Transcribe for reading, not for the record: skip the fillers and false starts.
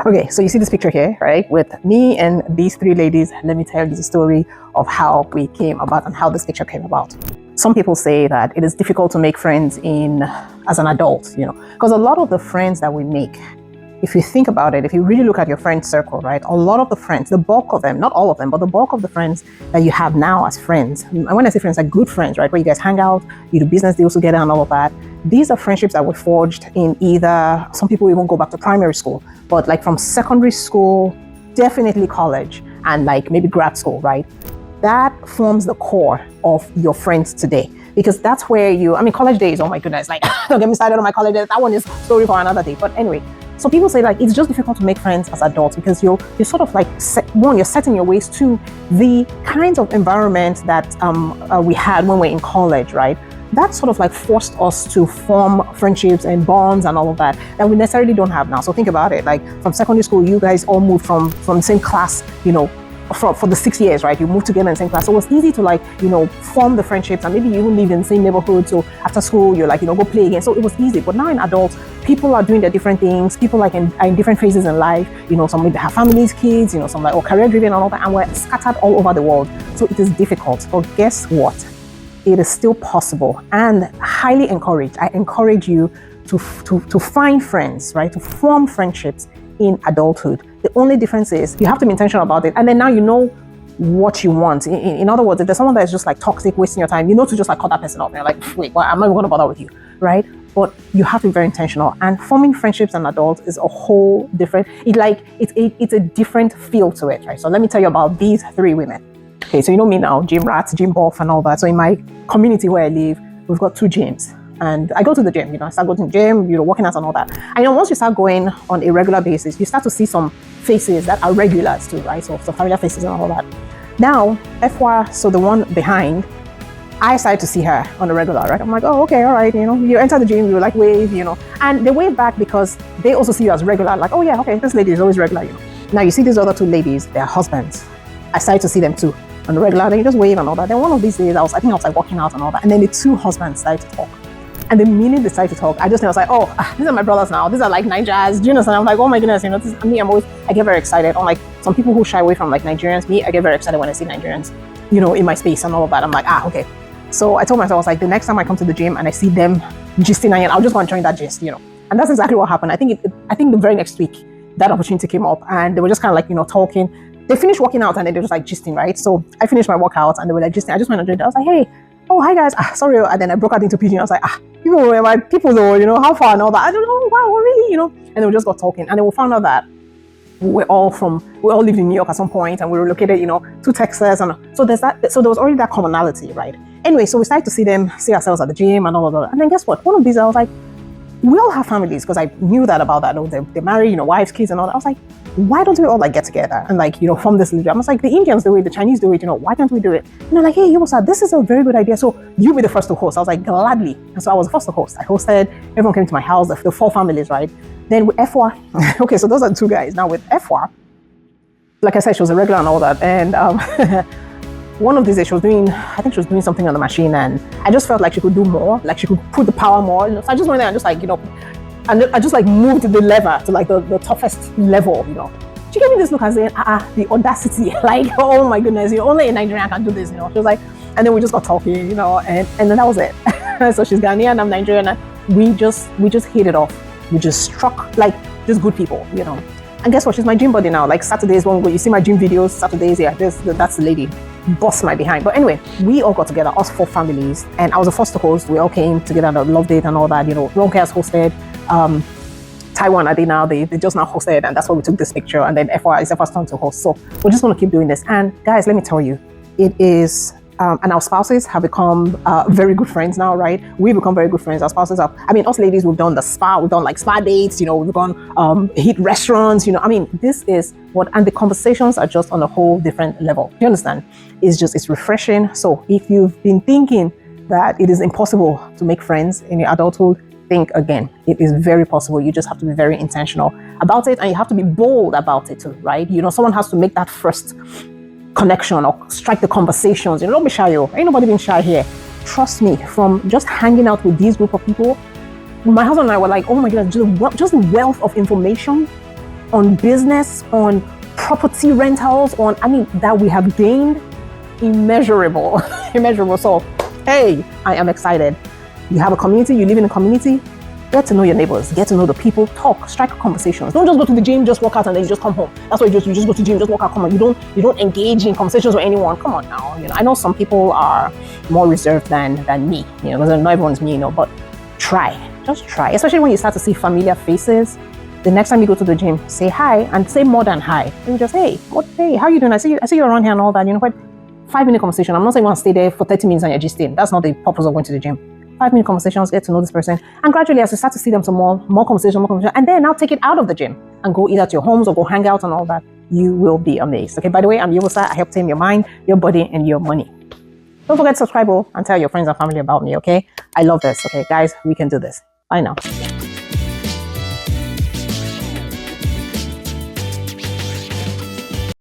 Okay, so you see this picture here, right? With me and these three ladies. Let me tell you the story of how we came about and how this picture came about. Some people say that it is difficult to make friends as an adult, because a lot of the friends that we make, if you think about it, if you really look at your friend circle, right? A lot of the friends, the bulk of them, not all of them, but the bulk of the friends that you have now as friends, and when I say friends, like good friends, right? Where you guys hang out, you do business deals together and all of that. These are friendships that were forged in either, some people even go back to primary school, but like from secondary school, definitely college, and like maybe grad school, right? That forms the core of your friends today. Because that's where college days, oh my goodness, like don't get me started on my college days. That one is story for another day. But anyway, so people say like it's just difficult to make friends as adults because you're sort of like you're setting your ways to the kinds of environment that we had when we're in college, right? That sort of like forced us to form friendships and bonds and all of that we necessarily don't have now. So think about it, like from secondary school, you guys all moved from the same class, for the 6 years, right? You moved together in the same class. So it was easy to form the friendships, and maybe you even live in the same neighborhood. So after school, you're go play again. So it was easy. But now in adults, people are doing their different things. People are in different phases in life. Some maybe have families, kids, some career driven and all that. And we're scattered all over the world. So it is difficult. But guess what? It is still possible and highly encouraged. I encourage you to find friends, right? To form friendships in adulthood. The only difference is you have to be intentional about it, and then now you know what you want. In other words, if there's someone that is just like toxic, wasting your time, to just like cut that person off. You're like, wait, well, I'm not even going to bother with you, right? But you have to be very intentional. And forming friendships as an adult is a whole different. It's a different feel to it, right? So let me tell you about these three women. Okay, so you know me now, gym rats, gym buff, and all that. So in my community where I live, we've got 2 gyms. And I go to the gym, I start going to the gym, working out and all that. And once you start going on a regular basis, you start to see some faces that are regulars too, right? So familiar faces and all that. Now, Efwa, so the one behind, I started to see her on a regular, right? I'm like, oh, okay, all right, you enter the gym, you like wave, and they wave back because they also see you as regular, like, oh yeah, okay, this lady is always regular, Now you see these other 2 ladies, they're husbands. I started to see them too on a regular, then you just wave and all that. Then one of these days, I was like walking out and all that, and then the 2 husbands started to talk. And the minute they started to talk, I just knew, I was like, oh, these are my brothers now. These are like Nigerians. Do you understand? I'm like, oh my goodness, this is me. I get very excited. Unlike some people who shy away from like Nigerians, me, I get very excited when I see Nigerians, in my space and all of that. I'm like, okay. So I told myself, I was like, the next time I come to the gym and I see them gisting, I'll just go and join that gist, And that's exactly what happened. I think the very next week, that opportunity came up and they were just kind of like, talking. They finished working out and then they were just like gisting, right? So I finished my workout and they were like gisting. I just went and joined. I was like, hey, oh, hi guys, sorry. And then I broke out into pidgin. I was like, people were my people though, how far and all that. I don't know, wow, really, And then we just got talking. And then we found out that we all lived in New York at some point and we were located, to Texas. And so there was already that commonality, right? Anyway, so we started to see ourselves at the gym and all of that. And then guess what? One of these, I was like, we all have families because I knew that about that. They marry, wives, kids and all that. I was like, why don't we all like get together and form this leader? I was like, the Indians do it, the Chinese do it, why can't we do it? And they're like, hey, this is a very good idea. So you be the first to host. I was like, gladly. And so I was the first to host. I hosted, everyone came to my house, the 4 families, right? Then with Efwa, okay, so those are 2 guys. Now with Efwa, like I said, she was a regular and all that. And one of these days she was doing something on the machine and I just felt like she could do more, like she could put the power more. So I just went there and just like, and I just like moved the lever to like the toughest level, She gave me this look and saying, the audacity, like, oh my goodness, only a Nigerian can do this, She was like, and then we just got talking, and then that was it. So she's Ghanaian, I'm Nigerian, and we just hit it off. We just struck like just good people, And guess what? She's my gym buddy now. Like Saturdays, when you see my gym videos, Saturdays, yeah, that's the lady. Bust my behind. But anyway, we all got together, us 4 families, and I was the first to host. We all came together and loved it and all that. Ronke has hosted. Taiwan, I think now they just now hosted, and that's why we took this picture. And then it's Efwa's turn to host. So we're just going to keep doing this. And guys, let me tell you, it is. And our spouses have become very good friends now, right? We've become very good friends. Our spouses have, us ladies, we've done the spa, we've done like spa dates, we've gone hit restaurants, this is and the conversations are just on a whole different level. Do you understand? It's refreshing. So if you've been thinking that it is impossible to make friends in your adulthood, think again. It is very possible. You just have to be very intentional about it and you have to be bold about it too, right? Someone has to make that first connection or strike the conversations. Don't be shy, Ain't nobody being shy here. Trust me, from just hanging out with these group of people, my husband and I were like, oh my goodness, just the wealth of information on business, on property rentals, that we have gained immeasurable, immeasurable. So, hey, I am excited. You have a community, you live in a community, get to know your neighbors, get to know the people, talk, strike conversations. Don't just go to the gym, just work out, and then you just come home. That's why you just go to the gym, just work out, come on. You don't engage in conversations with anyone. Come on now. I know some people are more reserved than me, because not everyone's me, but try. Just try. Especially when you start to see familiar faces. The next time you go to the gym, say hi, and say more than hi. And just, hey, how you doing? I see you around here and all that. 5-minute conversation. I'm not saying you want to stay there for 30 minutes and you're just staying. That's not the purpose of going to the gym. 5-minute conversations, get to know this person. And gradually, as you start to see them some more conversation, and then now take it out of the gym and go either to your homes or go hang out and all that. You will be amazed. Okay, by the way, I'm Yovosa. I help tame your mind, your body, and your money. Don't forget to subscribe and tell your friends and family about me, okay? I love this, okay? Guys, we can do this. Bye now.